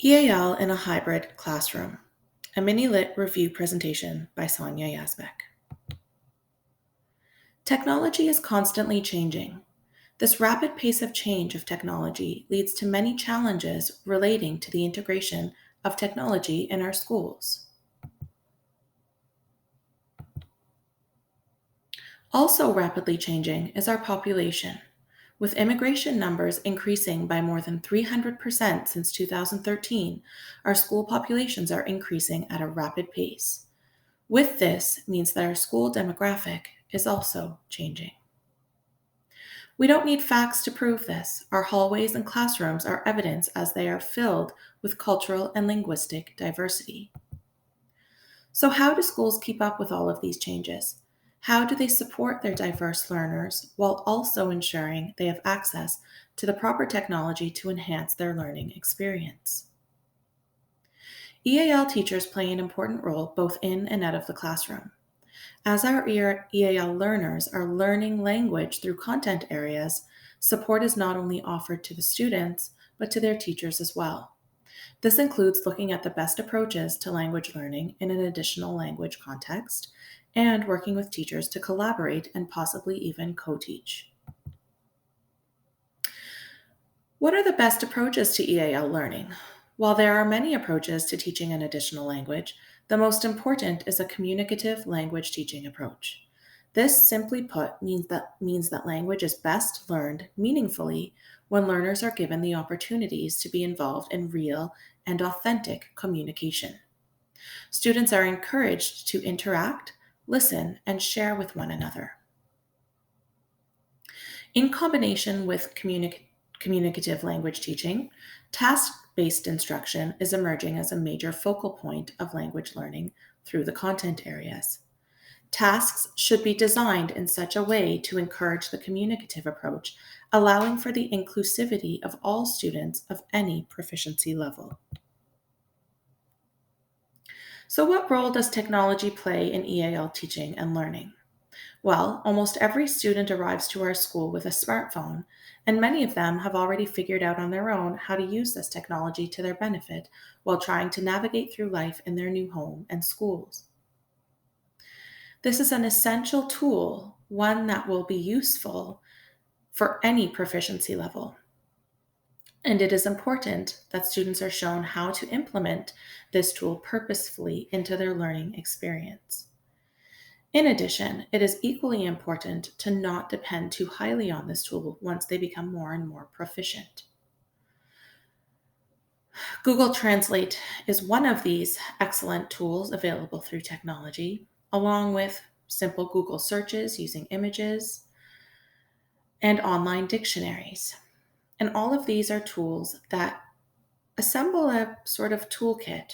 EAL in a hybrid classroom. A mini-lit review presentation by Sonia Yazbek. Technology is constantly changing. This rapid pace of change of technology leads to many challenges relating to the integration of technology in our schools. Also rapidly changing is our population, with immigration numbers increasing by more than 300% since 2013. Our school populations are increasing at a rapid pace. With this means that our school demographic is also changing. We don't need facts to prove this. Our hallways and classrooms are evidence as they are filled with cultural and linguistic diversity. So, how do schools keep up with all of these changes? How do they support their diverse learners while also ensuring they have access to the proper technology to enhance their learning experience? EAL teachers play an important role both in and out of the classroom. As our EAL learners are learning language through content areas, support is not only offered to the students, but to their teachers as well. This includes looking at the best approaches to language learning in an additional language context and working with teachers to collaborate and possibly even co-teach. What are the best approaches to EAL learning? While there are many approaches to teaching an additional language, the most important is a communicative language teaching approach. This, simply put, means that language is best learned meaningfully when learners are given the opportunities to be involved in real and authentic communication. Students are encouraged to interact, listen, and share with one another. In combination with communicative language teaching, task-based instruction is emerging as a major focal point of language learning through the content areas. Tasks should be designed in such a way to encourage the communicative approach, allowing for the inclusivity of all students of any proficiency level. So, what role does technology play in EAL teaching and learning? Well, almost every student arrives to our school with a smartphone, and many of them have already figured out on their own how to use this technology to their benefit while trying to navigate through life in their new home and schools. This is an essential tool, one that will be useful for any proficiency level. And it is important that students are shown how to implement this tool purposefully into their learning experience. In addition, it is equally important to not depend too highly on this tool once they become more and more proficient. Google Translate is one of these excellent tools available through technology, along with simple Google searches using images and online dictionaries. And all of these are tools that assemble a sort of toolkit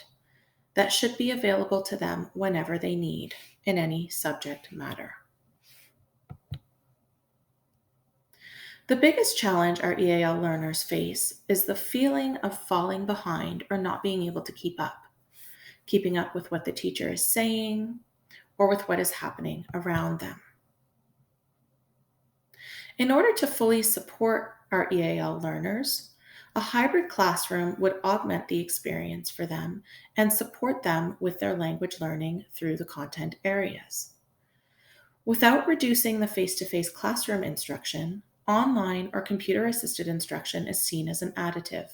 that should be available to them whenever they need in any subject matter. The biggest challenge our EAL learners face is the feeling of falling behind or not being able to keeping up with what the teacher is saying or with what is happening around them. In order to fully support our EAL learners, a hybrid classroom would augment the experience for them and support them with their language learning through the content areas. Without reducing the face-to-face classroom instruction, online or computer-assisted instruction is seen as an additive.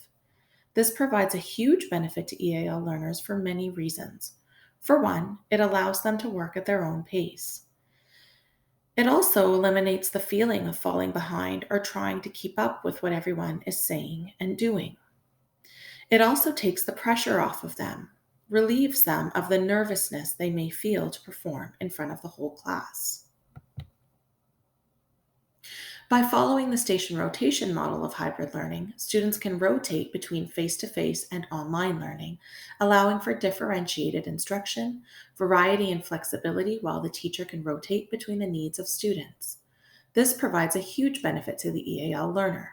This provides a huge benefit to EAL learners for many reasons. For one, it allows them to work at their own pace. It also eliminates the feeling of falling behind or trying to keep up with what everyone is saying and doing. It also takes the pressure off of them, relieves them of the nervousness they may feel to perform in front of the whole class. By following the station rotation model of hybrid learning, students can rotate between face-to-face and online learning, allowing for differentiated instruction, variety and flexibility while the teacher can rotate between the needs of students. This provides a huge benefit to the EAL learner.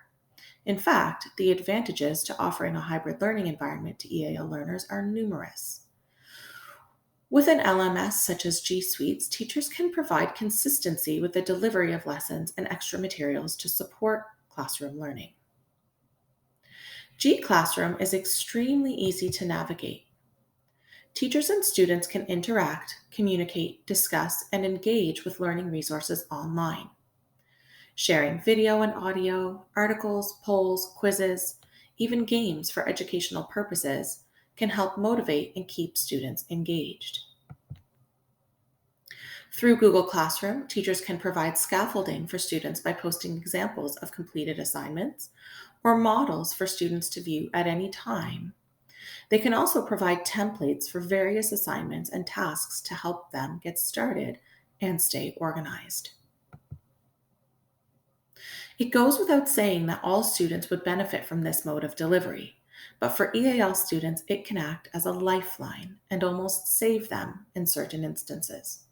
In fact, the advantages to offering a hybrid learning environment to EAL learners are numerous. With an LMS such as G Suites, teachers can provide consistency with the delivery of lessons and extra materials to support classroom learning. G Classroom is extremely easy to navigate. Teachers and students can interact, communicate, discuss, and engage with learning resources online. Sharing video and audio, articles, polls, quizzes, even games for educational purposes can help motivate and keep students engaged. Through Google Classroom, teachers can provide scaffolding for students by posting examples of completed assignments or models for students to view at any time. They can also provide templates for various assignments and tasks to help them get started and stay organized. It goes without saying that all students would benefit from this mode of delivery, but for EAL students, it can act as a lifeline and almost save them in certain instances.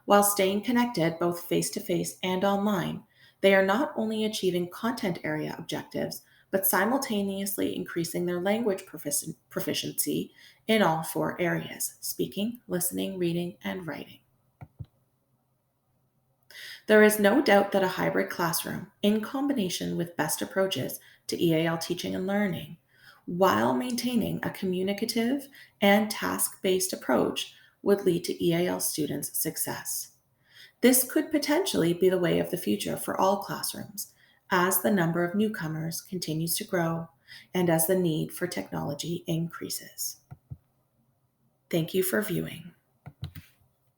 While staying connected both face to face and online, they are not only achieving content area objectives, but simultaneously increasing their language proficiency in all four areas: speaking, listening, reading, and writing. There is no doubt that a hybrid classroom, in combination with best approaches to EAL teaching and learning, while maintaining a communicative and task based approach, would lead to EAL students' success. This could potentially be the way of the future for all classrooms, as the number of newcomers continues to grow and as the need for technology increases. Thank you for viewing.